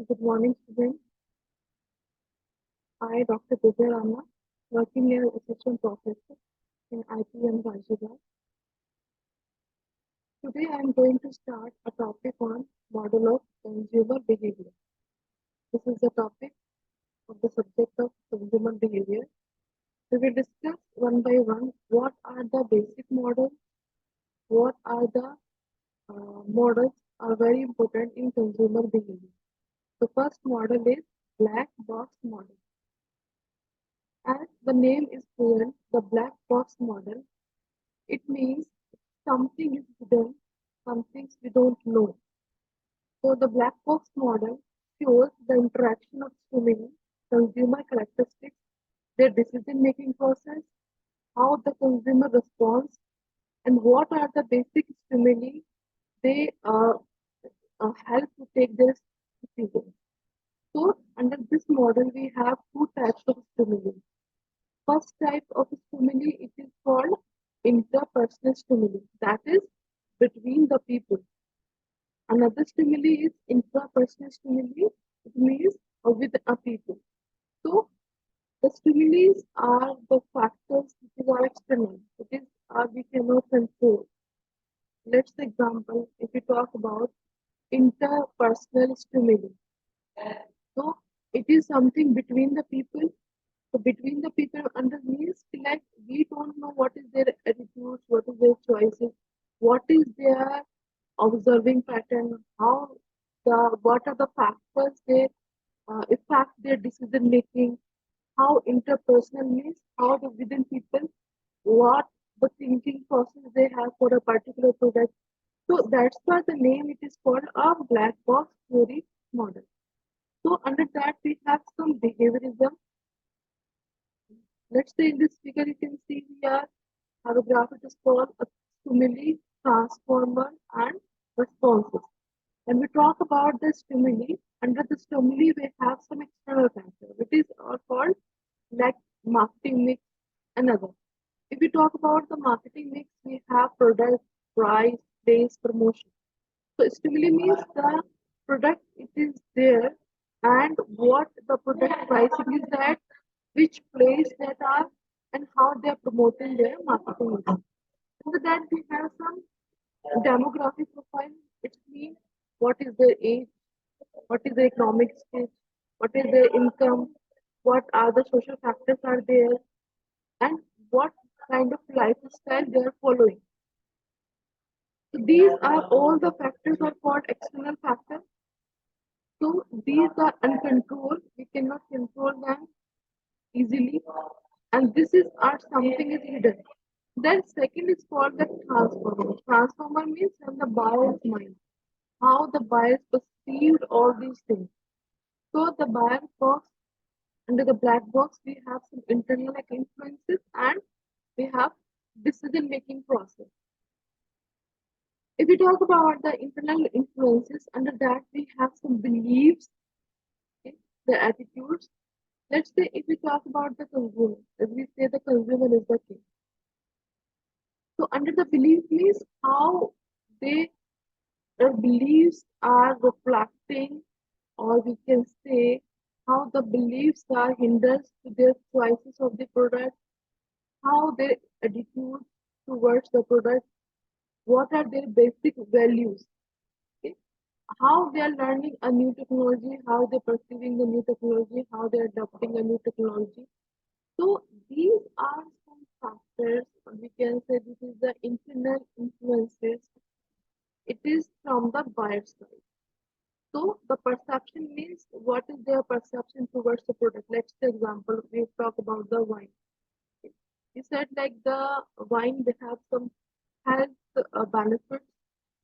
Good morning, students. I, Dr. Divya Rana, working as assistant professor in IPM Rajaghat. Today, I am going to start a topic on model of consumer behavior. This is the topic of the subject of consumer behavior. We will discuss one by one what are the basic models, what are the models are very important in consumer behavior. The first model is black box model. As the name is clear, the black box model, it means something is hidden, some things we don't know. So the black box model shows the interaction of stimuli, consumer characteristics, their decision-making process, how the consumer responds, and what are the basic stimuli they help to take their decisions. So under this model, we have two types of stimuli. First type of stimuli, it is called interpersonal stimuli, that is between the people. Another stimuli is intrapersonal stimuli, it means with a people. So the stimuli are the factors which are external, it is we cannot control. Let's example, if we talk about interpersonal stimuli. So it is something between the people. So between the people under means like we don't know what is their attitudes, what is their choices, what is their observing pattern, how what are the factors they affect their decision making, how interpersonal means how the within people, what the thinking process they have for a particular product. So that's why the name it is called a black box theory model. So under that we have some behaviorism. Let's say in this figure you can see here have a graph it is called a stimuli, transformer and responses. When we talk about the stimuli, under the stimuli we have some external factors, which is called like marketing mix and other. If we talk about the marketing mix, we have product, price, place, promotion. So stimuli means the product it is there and what the product pricing is that, which place that are and how they are promoting their marketing. Under that we have some demographic profile. It means what is their age, what is their economic stage, what is their income, what are the social factors are there, and what kind of lifestyle they are following. So these are all the factors are called external factors. So these are uncontrolled. We cannot control them easily. And this is our something is hidden. Then second is called the transformer. Transformer means from the buyer's mind. How the buyers perceived all these things. So the buyer box, under the black box, we have some internal like influences and we have decision making process. If we talk about the internal influences, under that we have some beliefs, okay, the attitudes. Let's say if we talk about the consumer, as we say the consumer is the king. So under the belief means how they their beliefs are reflecting, or we can say how the beliefs are hinders to their choices of the product, how their attitude towards the product, what are their basic values, okay? How they are learning a new technology, how they're perceiving the new technology, how they're adopting a new technology. So these are some factors, or we can say this is the internal influences. It is from the buyer side. So the perception means what is their perception towards the product. Let's say example, we talk about the wine. You said like the wine, they have some health benefits.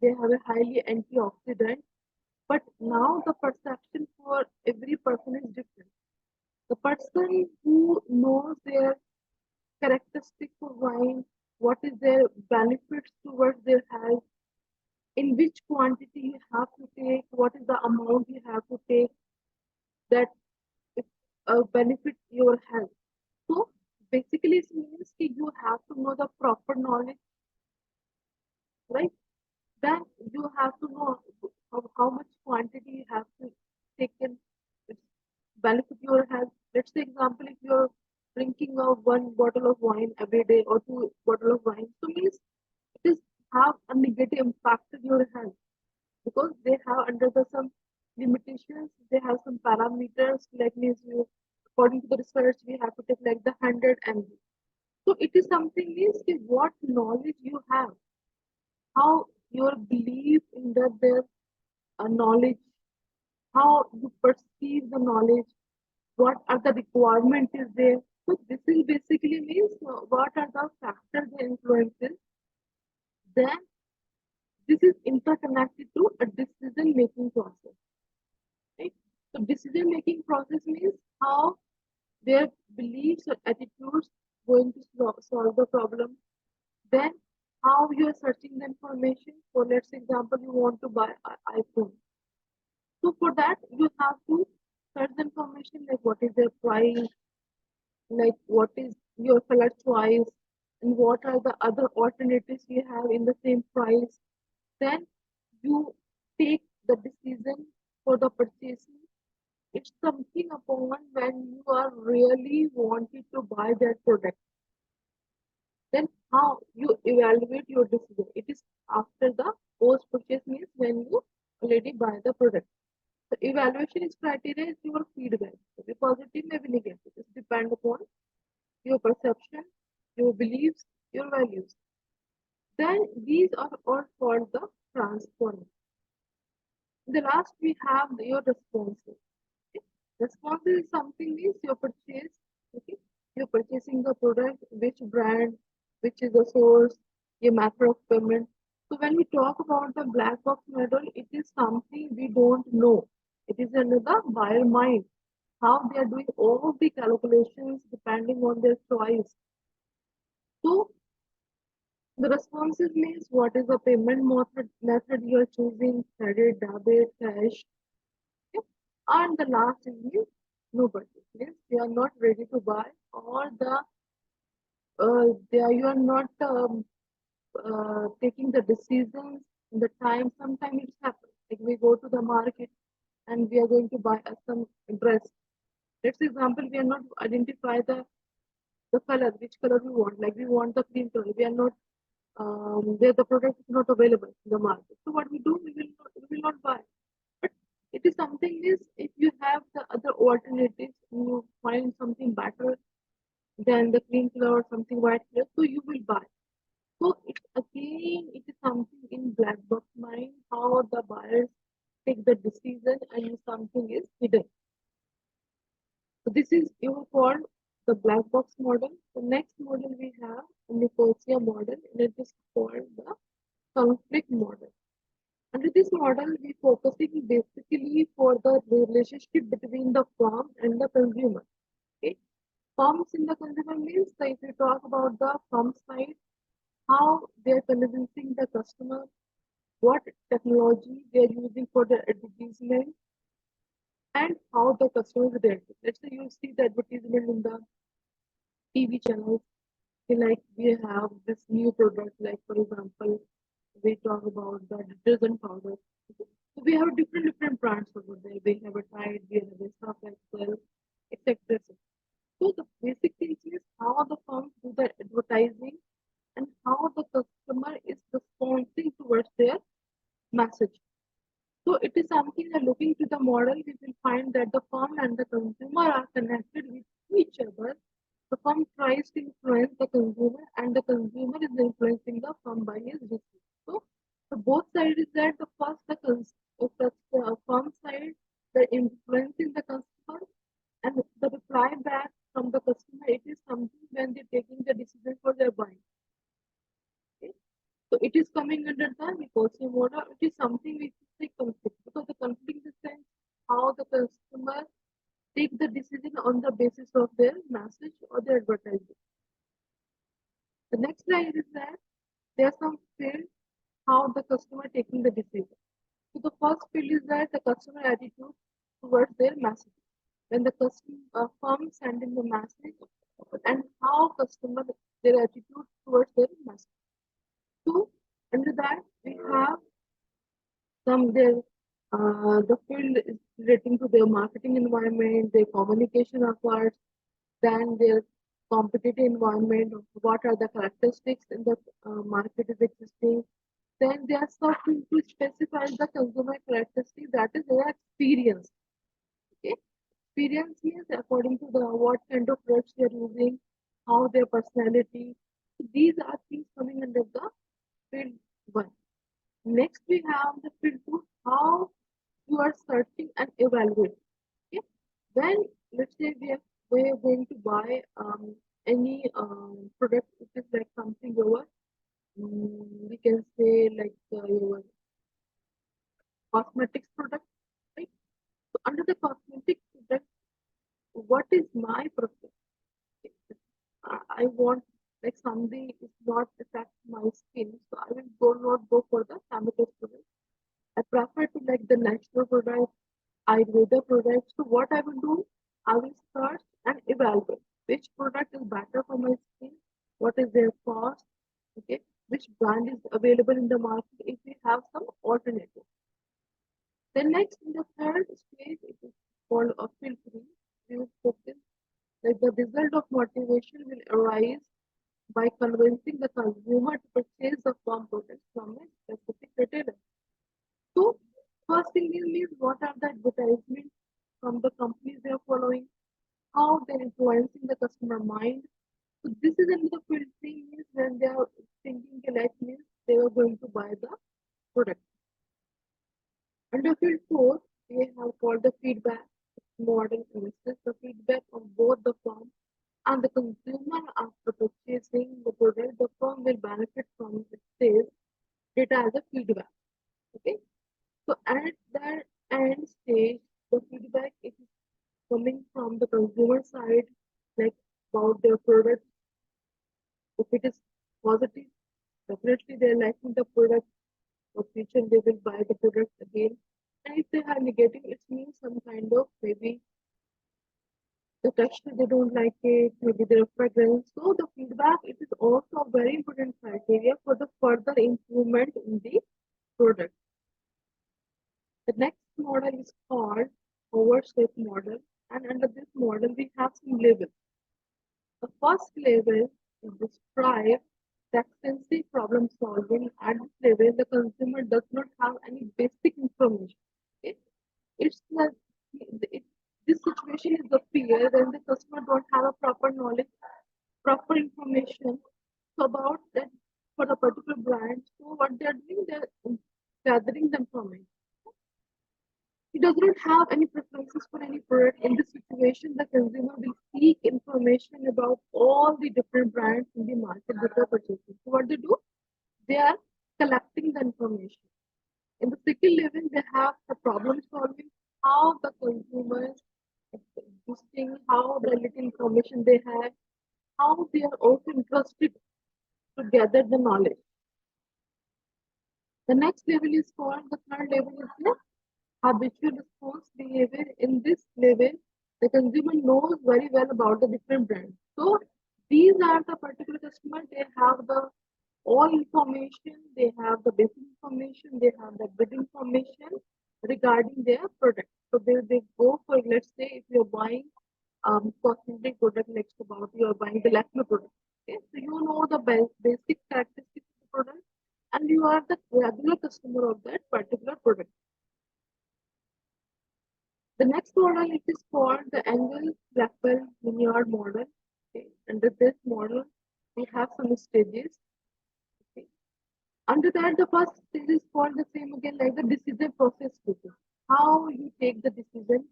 They have a highly antioxidant. But now the perception for every person is different. The person who knows their characteristics of wine, what is their benefits towards their health, in which quantity you have to take, what is the amount you have to take, that it benefits your health. So basically, it means that you have to know the proper knowledge, right? Then you have to know how much quantity you have to take let's say example, if you're drinking of one bottle of wine every day or two bottle of wine, so means it is have a negative impact on your health because they have under the some limitations, they have some parameters like means you according to the research we have to take like the 100 mg. So it is something is ki what knowledge you have, how your belief in that their knowledge, how you perceive the knowledge, what are the requirement is there. So this is basically means what are the factors that influences. Then this is interconnected to a decision making process, right? So decision making process means how their beliefs or attitudes going to solve the problem. Then how you are searching the information. For let's say example, you want to buy an iPhone. So for that you have to search the information like what is their price, like what is your color choice, and what are the other alternatives you have in the same price. Then you take the decision for the purchasing. It's something upon when you are really wanting to buy that product. Then how you evaluate your decision. It is after the post purchase means when you already buy the product. The evaluation is criteria is your feedback. Maybe positive, maybe negative. It depends upon your perception, your beliefs, your values. Then these are all called the transformers. The last we have your responses. Okay? Responses is something means your purchase. Okay, you're purchasing the product, which brand, which is the source, your method of payment. So when we talk about the black box model, it is something we don't know. It is under the buyer mind. How they are doing all of the calculations depending on their choice. So the responses means what is the payment method you are choosing, credit, debit, cash. Okay? And the last is means no budget. Means you are not ready to buy or you are not taking the decisions in the time. Sometimes it happens. Like we go to the market and we are going to buy some dress. Let's example, we are not identify the color, which color we want. Like we want the cream color. We are not where the product is not available in the market. So what we do, we will not buy. But it is something is if you have the other alternatives, you find something better than the cream color or something white color, so you will buy. So it again it is something in black box mind how the buyers take the decision and something is hidden. So this is you called the black box model. The next model we have the Nicosia model and it is called the conflict model. Under this model, we focusing basically for the relationship between the firm and the consumer. Okay, firms in the consumer means that if we talk about the firm side, how they are convincing the customer, what technology they are using for their advertisement, and how the customer is reacting. Let's say you see the advertisement in the TV channels, like we have this new product, like for example, we talk about the detergent powder. So we have different brands over there. We have a Tide, we have a Surf Excel, etc. So the basic thing is how the firms do the advertising and how the customer is responding towards their message. So it is something that looking to the model, we will find that the firm and the consumer are connected with each other. The firm tries to influence the consumer and the consumer is influencing the firm by his decision. So the both sides is that the first the firm side, the influencing the customer and the reply back from the customer, it is something when they're taking the decision for their buying. Okay? So it is coming under the Nicosia model. It is something which is a conflict because the conflict is sense how the customer take the decision on the basis of their message or their advertising. The next slide is that there are some field how the customer taking the decision. So the first field is that the customer attitude towards their message. When the customer firm sending the message and how customer their attitude towards their message. So under that we have some there The field is relating to their marketing environment, their communication efforts, then their competitive environment, what are the characteristics in the market is existing. Then they are starting to specify the consumer characteristics, that is their experience. Okay? Experience means according to the what kind of products they are using, how their personality. So these are things coming under the field one. Next, we have the field two, how you are searching and evaluating. Okay? When let's say we are going to buy any product, which is like something over, we can say like your cosmetics product, right? So under the cosmetic product, what is my preference? I want like something is not affect my skin, so I will not go for the chemical product. I prefer to like the natural product, Ayurveda products. So what I will do, I will search and evaluate which product is better for my skin, what is their cost, okay, which brand is available in the market if we have some alternative. Then next in the third stage, it is called a filtering. We will focus that the result of motivation will arise by convincing the consumer to purchase the farm products from a specific retailer. So, first thing is what are the advertisements from the companies they are following, how they're influencing the customer mind. So, this is another field thing is when they are thinking like means they are going to buy the product. Under field four, we have called the feedback model analysis, the feedback on both the firm and the consumer after purchasing the product, the firm will benefit from its sales data as a feedback. Okay. So at that end stage, the feedback is coming from the consumer side, like about their product. If it is positive, definitely they're liking the product. For future, they will buy the product again. And if they are negative, it means some kind of maybe the texture they don't like it, maybe their fragrance. So the feedback it is also a very important criteria for the further improvement in the product. The next model is called oversight model, and under this model we have some levels. The first level is describe the extensive problem solving. At this level, the consumer does not have any basic information. Okay? It's like it, this situation is the fear when the customer don't have a proper knowledge, proper information about that for a particular brand. So what they're doing, they're gathering the information. He does not have any preferences for any product. In this situation, the consumer will seek information about all the different brands in the market before purchasing. So what they do, they are collecting the information. In the second level, they have the problem solving, how the consumers boosting, how the little information they have, how they are also interested to gather the knowledge. The next level is called, the third level is the habitual response behavior. In this level, the consumer knows very well about the different brands. So these are the particular customer, they have the all information, they have the basic information, they have the good information regarding their product. So they go for, let's say, if you're buying cosmetic product, next about you're buying the Lakme product. Okay, so you know the basic characteristics of the product, and you are the regular customer of that particular product. The next model it is called the 𝓜𝓮𝓭𝓮 model. Okay. Under this model, we have some stages. Okay. Under that, the first stage is called the same again like the decision process stage. How you take the decision.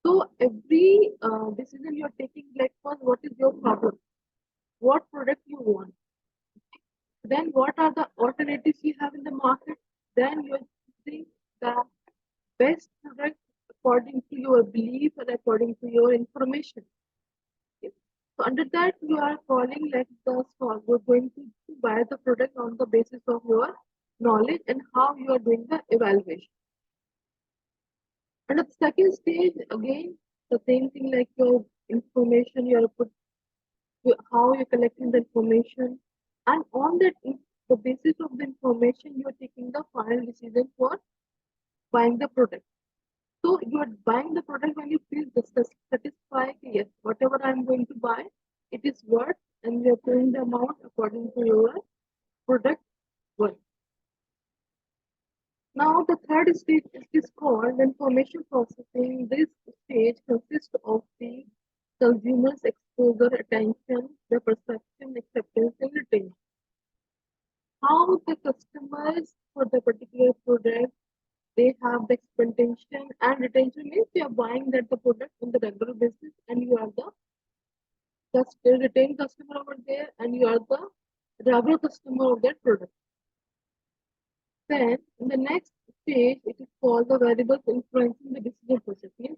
So every decision you are taking, like first, what is your problem? What product you want? Then what are the alternatives you have in the market? Then you are choosing the best product according to your belief and according to your information. Okay. So under that you are calling like the store. You're going to buy the product on the basis of your knowledge and how you are doing the evaluation. And at the second stage, again, the same thing like your information, you are put how you're collecting the information, and on that the basis of the information, you are taking the final decision for buying the product. So you are buying the product when you feel satisfied. Yes, whatever I'm going to buy, it is worth, and you are paying the amount according to your product worth. Now the third stage is called information processing. This stage consists of the consumer's exposure, attention, their perception, acceptance, and retention. How the customers for the particular product, they have the expectation, and retention means you are buying that the product on the regular basis, and you are the just retained customer over there, and you are the regular customer of that product. Then in the next stage, it is called the variables influencing the decision process. Means,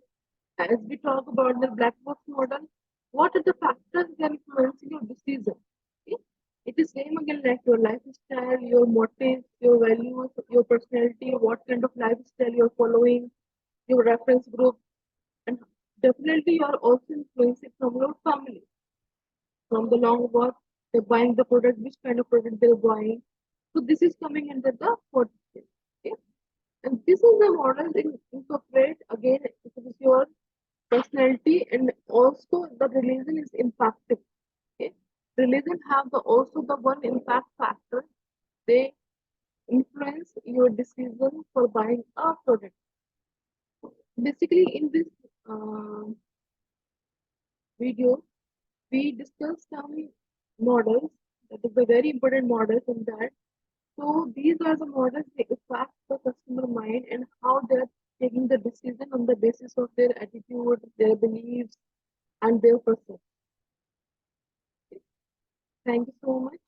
as we talk about the black box model, what are the factors that are influencing your decision? Okay? It is same again like your lifestyle, your motives, your values, your personality, what kind of lifestyle you're following, your reference group, and definitely you are also influenced from your family, from the long work, they're buying the product, which kind of product they're buying. So this is coming under the fourth stage. Okay? And this is the model in incorporate again it is your personality, and also the religion is impacted. Okay? Religion have the also the one impact factor. They influence your decision for buying a product. Basically, in this uh, video, we discussed some models. That is the very important models in that. So these are the models that affect the customer mind and how they're taking the decision on the basis of their attitude, their beliefs, and their perception. Thank you so much.